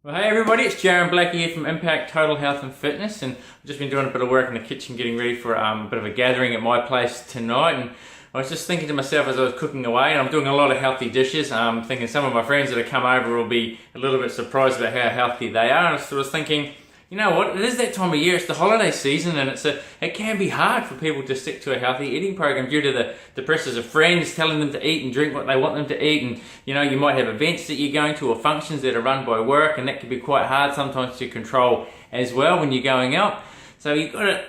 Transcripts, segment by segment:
Well, hey everybody, it's Jaron Blackie here from Impact Total Health and Fitness, and I've just been doing a bit of work in the kitchen getting ready for a bit of a gathering at my place tonight. And I was just thinking to myself as I was cooking away, and I'm doing a lot of healthy dishes, thinking some of my friends that have come over will be a little bit surprised about how healthy they are. And I was thinking, you know what, it is that time of year, it's the holiday season, and it can be hard for people to stick to a healthy eating program due to the pressures of friends telling them to eat and drink what they want them to eat. And you know, you might have events that you're going to or functions that are run by work, and that can be quite hard sometimes to control as well when you're going out. So you've got to,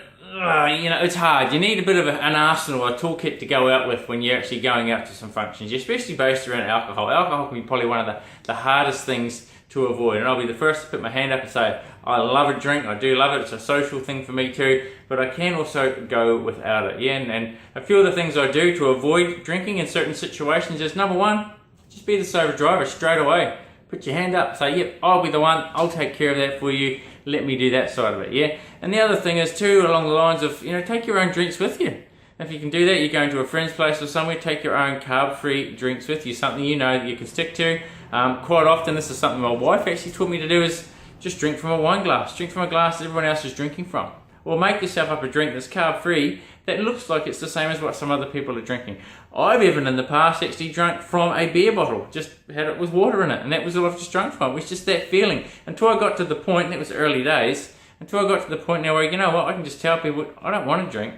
it's hard. You need a bit of an arsenal, a toolkit to go out with when you're actually going out to some functions, especially based around alcohol. Alcohol can be probably one of the hardest things to avoid, and I'll be the first to put my hand up and say I love a drink. I do love it. It's a social thing for me too, but I can also go without it. Yeah, and a few of the things I do to avoid drinking in certain situations is, number one, just be the sober driver straight away. Put your hand up, say, yep, I'll be the one, I'll take care of that for you, let me do that side of it. Yeah, and the other thing is too, along the lines of, take your own drinks with you. If you can do that, you're going to a friend's place or somewhere, take your own carb-free drinks with you, something you know that you can stick to. Quite often, this is something my wife actually taught me to do, is just drink from a wine glass. Drink from a glass that everyone else is drinking from. Or make yourself up a drink that's carb-free that looks like it's the same as what some other people are drinking. I've even in the past actually drunk from a beer bottle, just had it with water in it, and that was all I've just drunk from. It was just that feeling. Until I got to the point, and it was early days, until I got to the point now where, you know what, I can just tell people, I don't want to drink.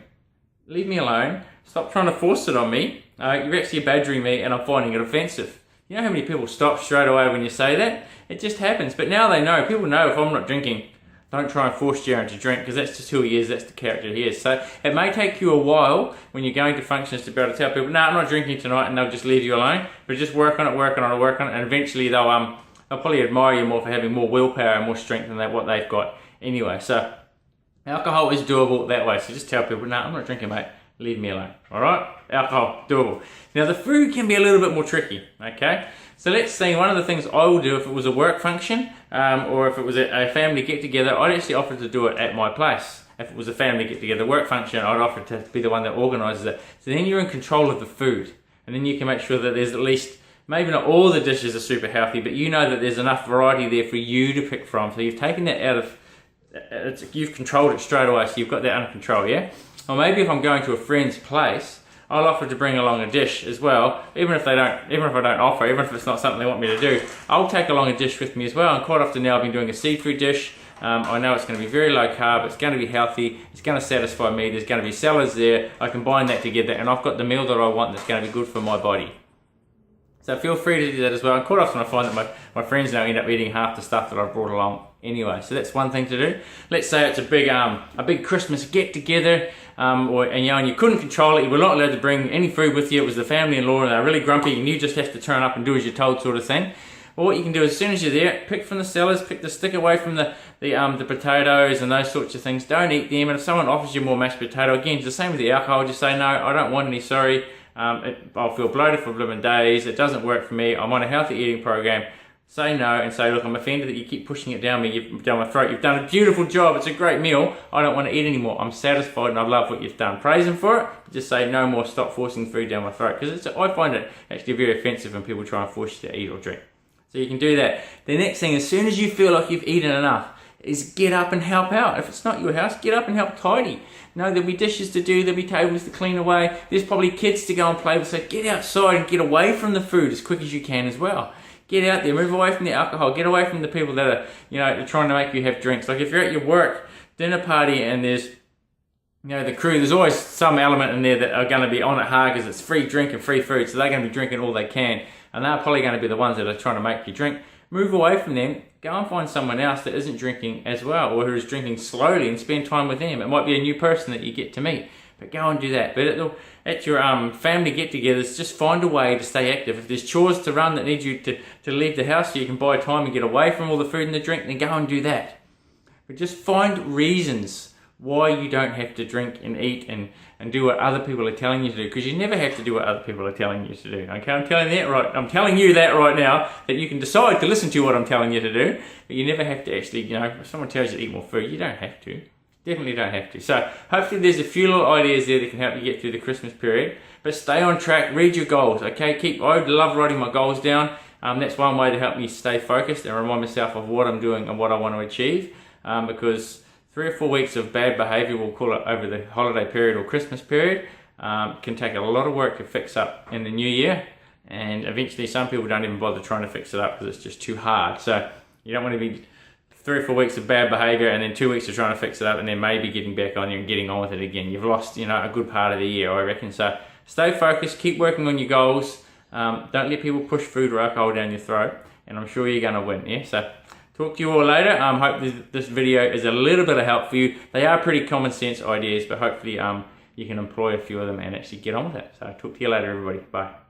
Leave me alone. Stop trying to force it on me. You're actually badgering me and I'm finding it offensive. You know how many people stop straight away when you say that? It just happens. But now they know. People know if I'm not drinking, don't try and force Jaron to drink, because that's just who he is. That's the character he is. So it may take you a while when you're going to functions to be able to tell people, no, I'm not drinking tonight, and they'll just leave you alone. But just work on it, and eventually they'll probably admire you more for having more willpower and more strength than what they've got anyway. So alcohol is doable that way. So just tell people, no, I'm not drinking, mate. Leave me alone. Alright? Alcohol, doable. Now the food can be a little bit more tricky, okay? So let's say one of the things I would do if it was a work function, or if it was a family get-together, I'd actually offer to do it at my place. If it was a family get-together work function, I'd offer to be the one that organises it. So then you're in control of the food. And then you can make sure that there's at least, maybe not all the dishes are super healthy, but you know that there's enough variety there for you to pick from. So you've taken that out of, you've controlled it straight away, so you've got that under control, yeah? Or maybe if I'm going to a friend's place, I'll offer to bring along a dish as well, even if I don't offer, even if it's not something they want me to do, I'll take along a dish with me as well. And quite often now I've been doing a seafood dish. I know it's going to be very low carb, it's going to be healthy, it's going to satisfy me, there's going to be salads there, I combine that together, and I've got the meal that I want that's going to be good for my body. So feel free to do that as well. And quite often I find that my friends now end up eating half the stuff that I've brought along anyway. So that's one thing to do. Let's say it's a big Christmas get-together, and you couldn't control it, you were not allowed to bring any food with you, it was the family-in-law and they're really grumpy and you just have to turn up and do as you're told sort of thing. Well, what you can do as soon as you're there, pick from the salads, stick away from the potatoes and those sorts of things. Don't eat them. And if someone offers you more mashed potato, again, it's the same with the alcohol, just say, no, I don't want any, sorry. I'll feel bloated for 11 days, it doesn't work for me, I'm on a healthy eating program. Say no and say, look, I'm offended that you keep pushing it down my throat. You've done a beautiful job, it's a great meal, I don't want to eat anymore, I'm satisfied and I love what you've done. Praise them for it, but just say no more, stop forcing food down my throat, because I find it actually very offensive when people try and force you to eat or drink. So you can do that. The next thing, as soon as you feel like you've eaten enough, is get up and help out. If it's not your house, get up and help tidy. No, there'll be dishes to do, there'll be tables to clean away, there's probably kids to go and play with, so get outside and get away from the food as quick as you can as well. Get out there, move away from the alcohol, get away from the people that are, trying to make you have drinks. Like if you're at your work dinner party and there's, the crew, there's always some element in there that are going to be on it hard because it's free drink and free food, so they're going to be drinking all they can, and they're probably going to be the ones that are trying to make you drink. Move away from them, go and find someone else that isn't drinking as well, or who is drinking slowly, and spend time with them. It might be a new person that you get to meet, but go and do that. But at your family get-togethers, just find a way to stay active. If there's chores to run that need you to leave the house so you can buy time and get away from all the food and the drink, then go and do that. But just find reasons why you don't have to drink and eat and do what other people are telling you to do, because you never have to do what other people are telling you to do. Okay, I'm telling you that right now, that you can decide to listen to what I'm telling you to do, but you never have to actually, if someone tells you to eat more food, you don't have to. Definitely don't have to. So hopefully there's a few little ideas there that can help you get through the Christmas period, but stay on track, read your goals, okay? I love writing my goals down. That's one way to help me stay focused and remind myself of what I'm doing and what I want to achieve, because 3 or 4 weeks of bad behaviour, we'll call it, over the holiday period or Christmas period, can take a lot of work to fix up in the new year, and eventually some people don't even bother trying to fix it up because it's just too hard. So you don't want to be 3 or 4 weeks of bad behaviour and then 2 weeks of trying to fix it up and then maybe getting back on you and getting on with it again. You've lost, a good part of the year, I reckon. So stay focused, keep working on your goals. Don't let people push food or alcohol down your throat, and I'm sure you're going to win. Yeah. So talk to you all later. Hope this video is a little bit of help for you. They are pretty common sense ideas, but hopefully you can employ a few of them and actually get on with it. So talk to you later, everybody. Bye.